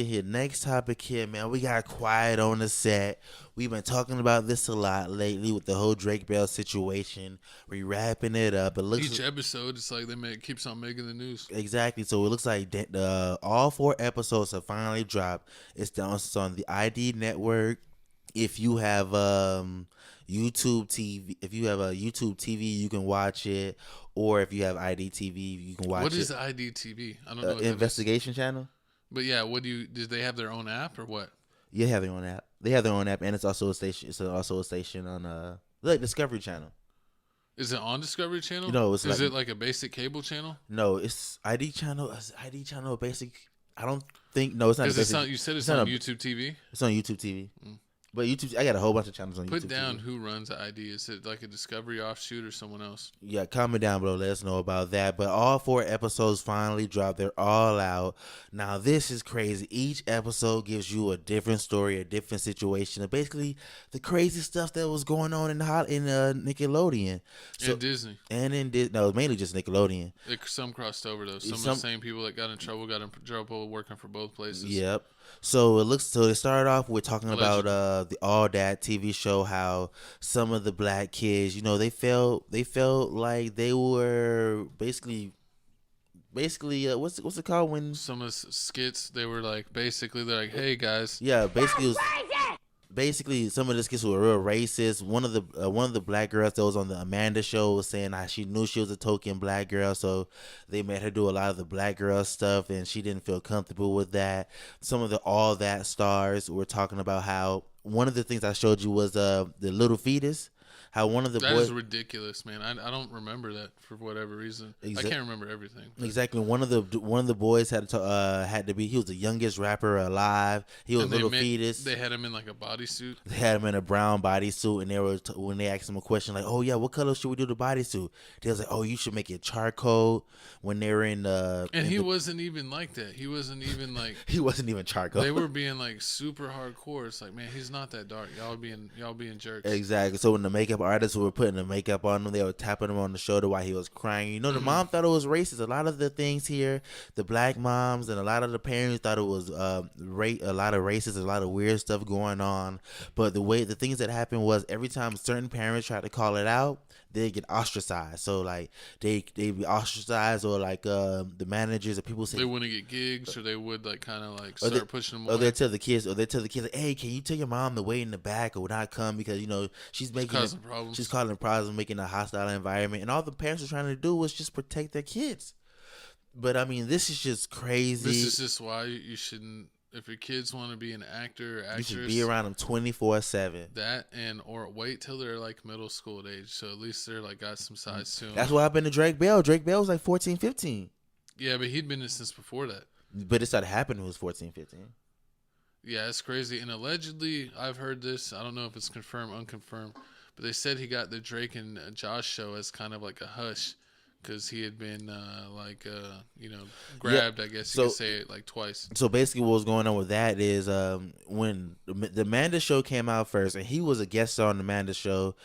Here, next topic here, man. We got quiet on the set. We've been talking about this a lot lately with the whole Drake Bell situation. We wrapping it up. It looks Each episode, it's like keeps on making the news. exactly. So it looks like all four episodes have finally dropped. It's on the ID network. If you have YouTube TV, if you have a YouTube TV, you can watch it. Or if you have ID TV, you can What watch is it. the IDTV? I don't know what that is. Investigation channel. But yeah, did they have their own app or what? Yeah, they have their own app. They have their own app, and it's also a station. It's also a station on like Discovery Channel. Is it on Discovery Channel? It's Is like it like a basic cable channel? no, it's ID Channel. ID Channel basic. I don't think no, it's not a Because basic. you said it's not on a, YouTube TV. It's on YouTube TV. But YouTube, I got a whole bunch of channels on Put YouTube down TV. who runs the ID. Is it like a Discovery offshoot or someone else? Yeah, comment down below. Let us know about that. But all four episodes finally dropped. They're all out. Now, this is crazy. Each episode gives you a different story, a different situation, and basically the crazy stuff that was going on in Nickelodeon. And Disney. And in no, it was mainly just Nickelodeon. Some crossed over though. Some of the same people that got in trouble working for both places. Yep. So they started off with talking about the All That TV show, how some of the black kids, they felt like they were basically what's it called when some of the skits they're like, hey guys. Yeah, basically some of the skits were real racist. One of the black girls that was on the Amanda show was saying how she knew she was a token black girl, so they made her do a lot of the black girl stuff, and she didn't feel comfortable with that. Some of the All That stars were talking about how one of the things I showed you was the little fetus. How one of the that boys is ridiculous, man. I don't remember that for whatever reason. I can't remember everything. Exactly. One of the boys had to be. He was the youngest rapper alive. He was a little fetus. They had him in like a bodysuit. They had him in a brown bodysuit, and when they asked him a question like, "Oh yeah, what color should we do the bodysuit?" They was like, "Oh, you should make it charcoal." When they were in and he wasn't even like that. He wasn't even like he wasn't even charcoal. They were being like super hardcore. It's like, man, he's not that dark. Y'all being jerks. Exactly. So when the makeup artists were putting the makeup on him, they were tapping him on the shoulder while he was crying. The mom thought it was racist. A lot of the things here, the black moms and a lot of the parents thought it was a lot of racist, a lot of weird stuff going on. But the things that happened was every time certain parents tried to call it out, they get ostracized. So like they be ostracized, or like the managers or people say they wouldn't get gigs, or they would like kind of like start pushing them away. Or they tell the kids, like, hey, can you tell your mom to wait in the back or not come because she's causing problems, making a hostile environment, and all the parents are trying to do was just protect their kids. But I mean, this is just crazy. This is just why you shouldn't. If your kids want to be an actor or actress, you should be around them 24/7. That or wait till they're like middle school age, so at least they're like got some size to them. That's what happened to Drake Bell. Drake Bell was like 14, 15. Yeah, but he'd been in since before that. But it started happening when he was 14, 15. Yeah, it's crazy. And allegedly, I've heard this. I don't know if it's confirmed, unconfirmed, but they said he got the Drake and Josh show as kind of like a hush. Because he had been grabbed, yeah. I guess you could say it like twice. So basically what was going on with that is when the Amanda show came out first, and he was a guest star on the Amanda show.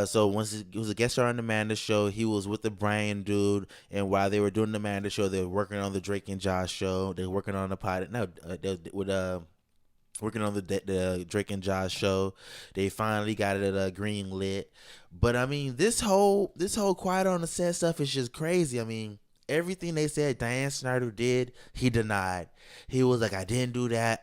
So once he was a guest star on the Amanda show, he was with the Brian dude, and while they were doing the Amanda show, they were working on the Drake and Josh show. They were working on the pilot. No, working on the Drake and Josh show. They finally got it green lit. But I mean, this whole quiet on the set stuff is just crazy. I mean, everything they said Diane Snyder did, he denied. He was like, I didn't do that.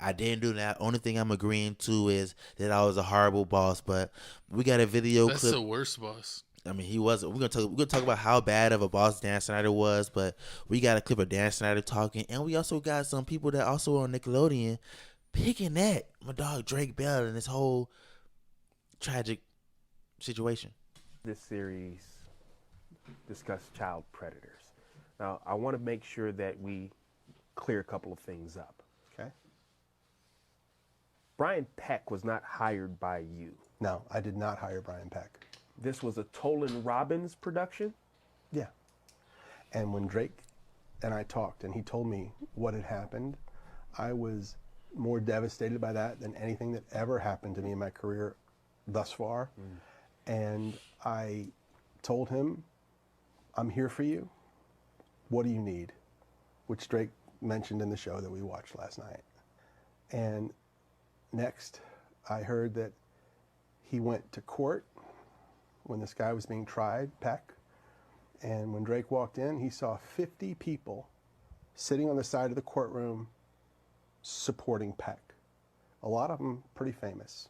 Only thing I'm agreeing to is that I was a horrible boss. But we got a video clip. That's the worst boss. I mean, he wasn't. We're gonna talk about how bad of a boss Dan Snyder was, but we got a clip of Dan Snyder talking, and we also got some people that also on Nickelodeon picking at my dog Drake Bell and this whole tragic situation. This series discussed child predators. Now, I want to make sure that we clear a couple of things up. Okay. Brian Peck was not hired by you. No, I did not hire Brian Peck. This was a Tolan Robbins production? Yeah. And when Drake and I talked and he told me what had happened, I was more devastated by that than anything that ever happened to me in my career thus far. And I told him, I'm here for you. What do you need? Which Drake mentioned in the show that we watched last night. And next, I heard that he went to court when this guy was being tried, Peck. And when Drake walked in, he saw 50 people sitting on the side of the courtroom supporting Peck. A lot of them pretty famous.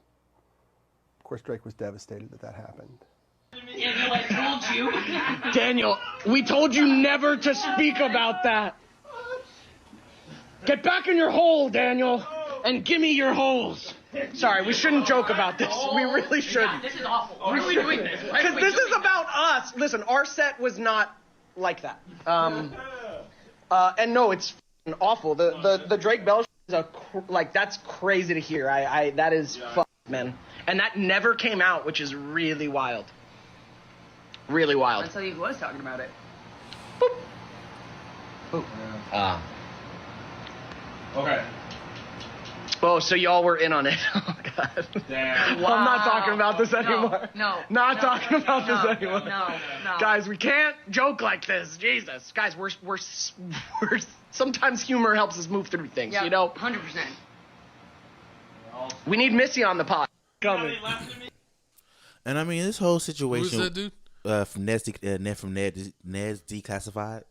Of course, Drake was devastated that that happened. Daniel, I told you. Daniel, we told you never to speak about that. Get back in your hole, Daniel, and give me your holes. Sorry, we shouldn't joke about this. We really shouldn't. This is awful. Why are we doing this? Because this is about us. Listen, our set was not like that. And no, it's awful. The Drake Bell is that's crazy to hear. That is man. And that never came out, which is really wild. Really wild. Until he was talking about it. Boop. Boop. Okay. Oh, so y'all were in on it. Oh, God. Damn. Wow. I'm not talking about this anymore. Not No. talking about this anymore. No. Guys, we can't joke like this. Jesus. Guys, we're sometimes humor helps us move through things, you know? 100%. We need Missy on the pod. Coming. And I mean, this whole Who's situation that dude? from Ned's Declassified.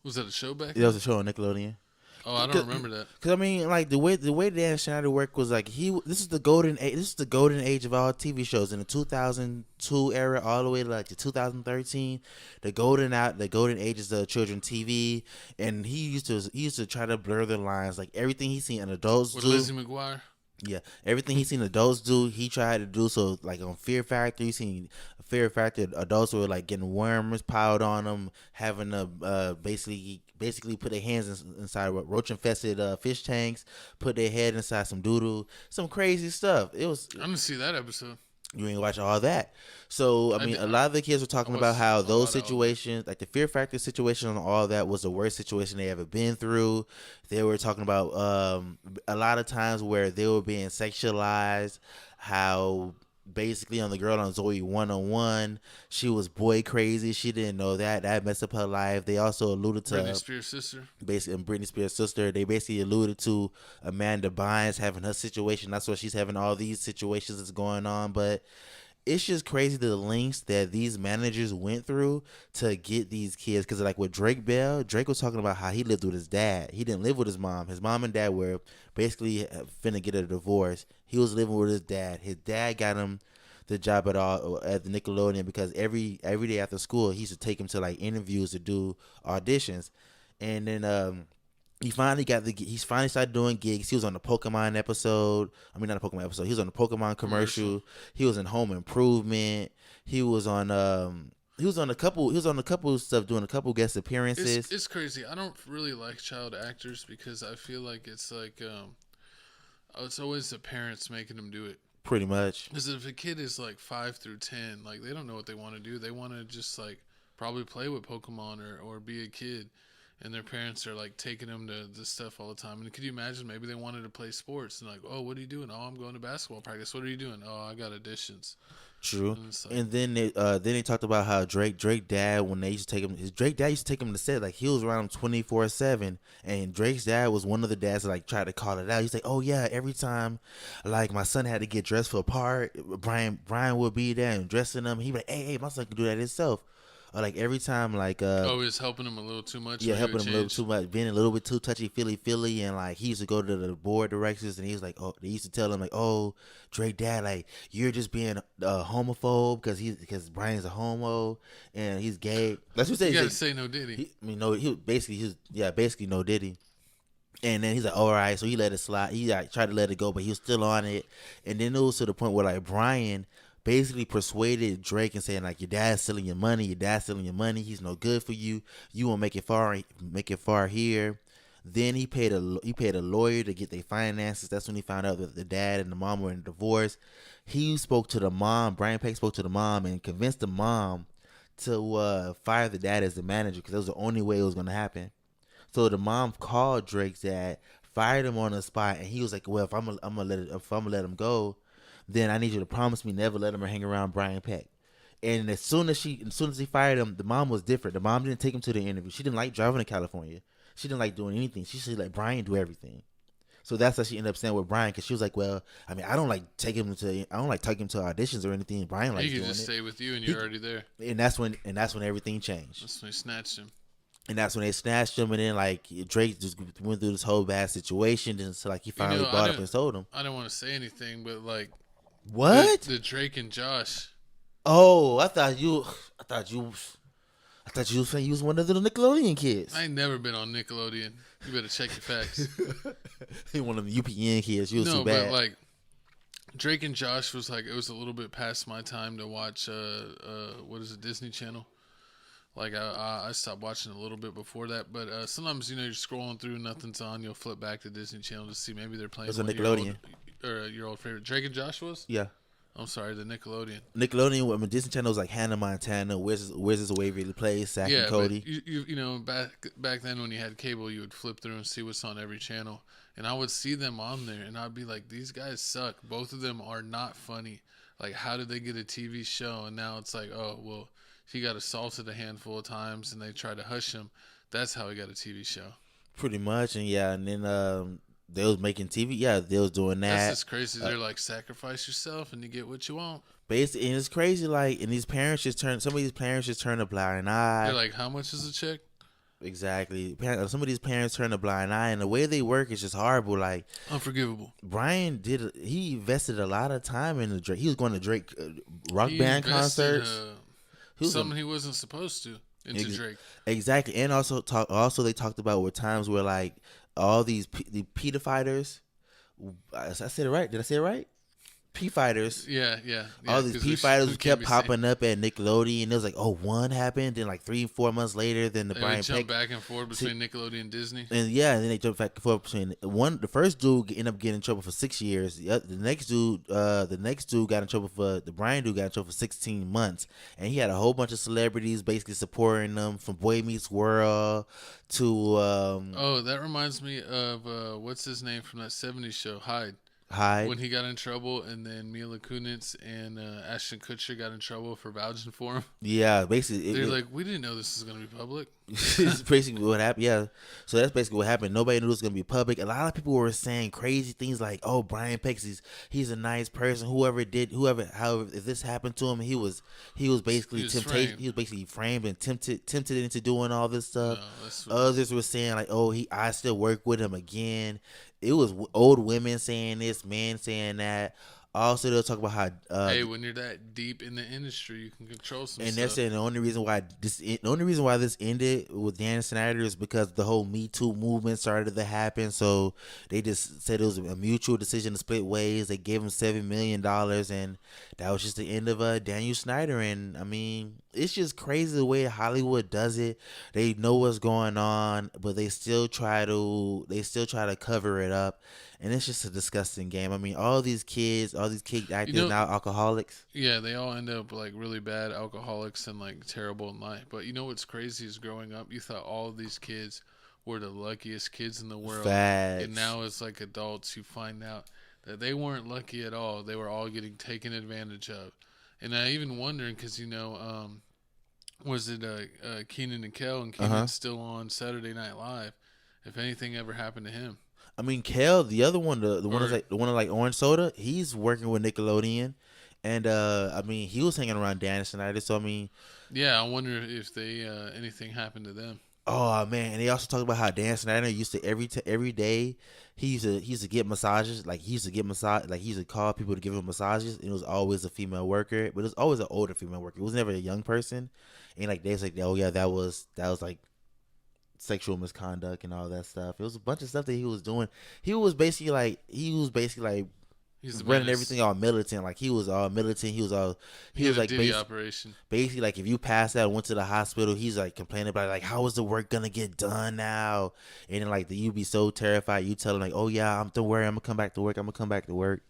Was that a show back? That was a show on Nickelodeon. Oh, I don't remember that. Cause I mean, like the way Dan Schneider worked was like this is the golden age. This is the golden age of all TV shows in the 2002 era, all the way to like the 2013. The golden ages of children TV, and he used to try to blur the lines. Like everything he's seen adults With do. Lizzie McGuire. Yeah, everything he's seen adults do, he tried to do. So like on Fear Factor, you seen Fear Factor, adults were like getting worms piled on them, having to basically put their hands inside roach infested fish tanks, put their head inside some doodle, some crazy stuff. It was. I didn't see that episode. You ain't watch all that. So I mean, a lot of the kids were talking about how those situations, like the Fear Factor situation and all that, was the worst situation they ever been through. They were talking about a lot of times where they were being sexualized, how basically on the girl on Zoe 101, she was boy crazy. She didn't know that messed up her life. They also alluded to Britney Spears' sister. Basically, Britney Spears' sister. They basically alluded to Amanda Bynes having her situation. That's why she's having all these situations that's going on. But it's just crazy the lengths that these managers went through to get these kids. Because like with Drake Bell, Drake was talking about how he lived with his dad. He didn't live with his mom. His mom and dad were basically finna get a divorce. He was living with his dad. His dad got him the job at the Nickelodeon because every day after school he used to take him to like interviews to do auditions. And then he finally started doing gigs. He was on the Pokemon episode. I mean, not a Pokemon episode. He was on the Pokemon commercial. He was in Home Improvement. He was on a couple of stuff, doing a couple guest appearances. It's crazy. I don't really like child actors because I feel like it's like it's always the parents making them do it. Pretty much. Because if a kid is like 5 through 10, like they don't know what they want to do. They want to just like probably play with Pokemon or be a kid. And their parents are like taking them to this stuff all the time. And could you imagine maybe they wanted to play sports and like, oh, what are you doing? Oh, I'm going to basketball practice. What are you doing? Oh, I got auditions. True. And then they talked about how Drake dad, when they used to take him, Drake dad used to take him to set, like he was around him 24/7, and Drake's dad was one of the dads that like tried to call it out. He's like, oh yeah, every time like my son had to get dressed for a part, Brian would be there and dressing him. He'd be like, hey, my son can do that himself. Or like every time like he's helping him a little too much. Yeah, helping him a little too much, being a little bit too touchy feely, and like he used to go to the board directors and he was like, oh, they used to tell him like, oh, Drake dad, like you're just being homophobe because Brian's a homo and he's gay. That's what he said. You gotta say no Diddy. Basically no Diddy. And then he's like, all right, so he let it slide. He like, tried to let it go, but he was still on it. And then it was to the point where like Brian basically persuaded Drake and saying like, your dad's stealing your money. He's no good for you. You won't make it far here. Then he paid a lawyer to get their finances. That's when he found out that the dad and the mom were in a divorce. He spoke to the mom. Brian Peck spoke to the mom and convinced the mom to fire the dad as the manager because that was the only way it was going to happen. So the mom called Drake's dad, fired him on the spot, and he was like, well, if I'm gonna let him go, then I need you to promise me never let him hang around Brian Peck. And as soon as he fired him, the mom was different. The mom didn't take him to the interview. She didn't like driving to California. She didn't like doing anything. She said let Brian do everything. So that's how she ended up staying with Brian, because she was like, well, I mean, I don't like taking him to auditions or anything. Brian likes He could doing just it. stay with you, and you're already there. And that's when everything changed. That's when he snatched him. And that's when they snatched him, and then like Drake just went through this whole bad situation, and so like he finally brought up and told him. I don't want to say anything, but like what the Drake and Josh. Oh, I thought you was saying you was one of the Nickelodeon kids. I ain't never been on Nickelodeon. You better check your facts. He one of the UPN kids. You was too bad. But like Drake and Josh was like, it was a little bit past my time to watch. What is it, Disney Channel? Like I stopped watching a little bit before that, but sometimes you're scrolling through, nothing's on, you'll flip back to Disney Channel to see maybe they're playing. It was a Nickelodeon. Your old favorite, Drake and Josh was. Yeah. I'm sorry, the Nickelodeon. Nickelodeon, I mean, Disney Channel was like Hannah Montana, Where's This Waverly Place, Zack and Cody. But you know, back then when you had cable, you would flip through and see what's on every channel, and I would see them on there, and I'd be like, these guys suck. Both of them are not funny. Like, how did they get a TV show? And now it's like, oh well. He got assaulted a handful of times, and they tried to hush him. That's how he got a TV show. Pretty much, and yeah, and then they was making TV. Yeah, they was doing that. That's just crazy. They're like, sacrifice yourself, and you get what you want. Basically, and it's crazy. Like, and some of these parents just turn a blind eye. They're like, how much is a check? Exactly. Some of these parents turn a blind eye, and the way they work is just horrible. Like, unforgivable. Brian he invested a lot of time in the Drake. He was going to Drake rock band concerts. Something he wasn't supposed to into Drake. Exactly. And also they talked about were times where like all these the PETA fighters. I said it right. Did I say it right? P fighters. Yeah. All these P fighters kept popping up at Nickelodeon. And it was like, oh, one happened. Then like 3-4 months later, then they Brian jump back and forth between Nickelodeon and Disney. And yeah, and then they jump back and forth between the first dude ended up getting in trouble for 6 years. The next dude got in trouble the Brian dude got in trouble for 16 months. And he had a whole bunch of celebrities basically supporting them, from Boy Meets World to that reminds me of what's his name from that 70s show, Hyde. When he got in trouble, and then Mila Kunis and Ashton Kutcher got in trouble for vouching for him. Yeah, basically. They're like, we didn't know this was going to be public. It's basically what happened. Yeah. So that's basically what happened. Nobody knew it was going to be public. A lot of people were saying crazy things like, oh, Brian Peck, he's a nice person. However, if this happened to him, he was basically temptation. He was basically framed and tempted into doing all this stuff. No, others were saying like, oh, I still work with him again. It was old women saying this, men saying that. Also, they'll talk about how hey, when you're that deep in the industry, you can control some stuff. And they're saying the only reason why this ended with Dan Snyder is because the whole Me Too movement started to happen. So they just said it was a mutual decision to split ways. They gave him $7 million, and that was just the end of Daniel Snyder. And I mean, it's just crazy the way Hollywood does it. They know what's going on, but they still try to cover it up. And it's just a disgusting game. I mean, all these kid actors now alcoholics. Yeah, they all end up like really bad alcoholics and like terrible in life. But you know what's crazy is growing up, you thought all of these kids were the luckiest kids in the world. Facts. And now as like adults, you find out that they weren't lucky at all. They were all getting taken advantage of. And I even wondering because, was it Kenan and Kel, and Kenan's still on Saturday Night Live, if anything ever happened to him. I mean, Kel, the other one, the one like Orange Soda, he's working with Nickelodeon, and I mean, he was hanging around Dan Snyder. So I mean, yeah, I wonder if they anything happened to them. Oh man, and they also talk about how Dan Snyder used to every day he used to get massages. Like he used to call people to give him massages, and it was always a female worker, but it was always an older female worker. It was never a young person. And like they was like, oh yeah, that was like sexual misconduct and all that stuff. It was a bunch of stuff that he was doing. He was basically like he's running everything all militant. Like he was all militant. He was like operation. Basically, like if you passed out and went to the hospital, he's like complaining about like, how is the work gonna get done now? And then like you'd be so terrified. You tell him like, oh yeah, don't worry, I'm gonna come back to work.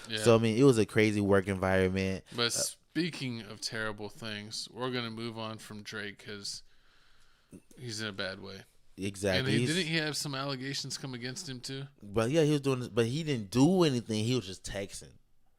Yeah. So I mean, it was a crazy work environment. But speaking of terrible things, we're gonna move on from Drake because he's in a bad way. Exactly. And didn't he have some allegations come against him too? But yeah, he was doing this, but he didn't do anything. He was just texting.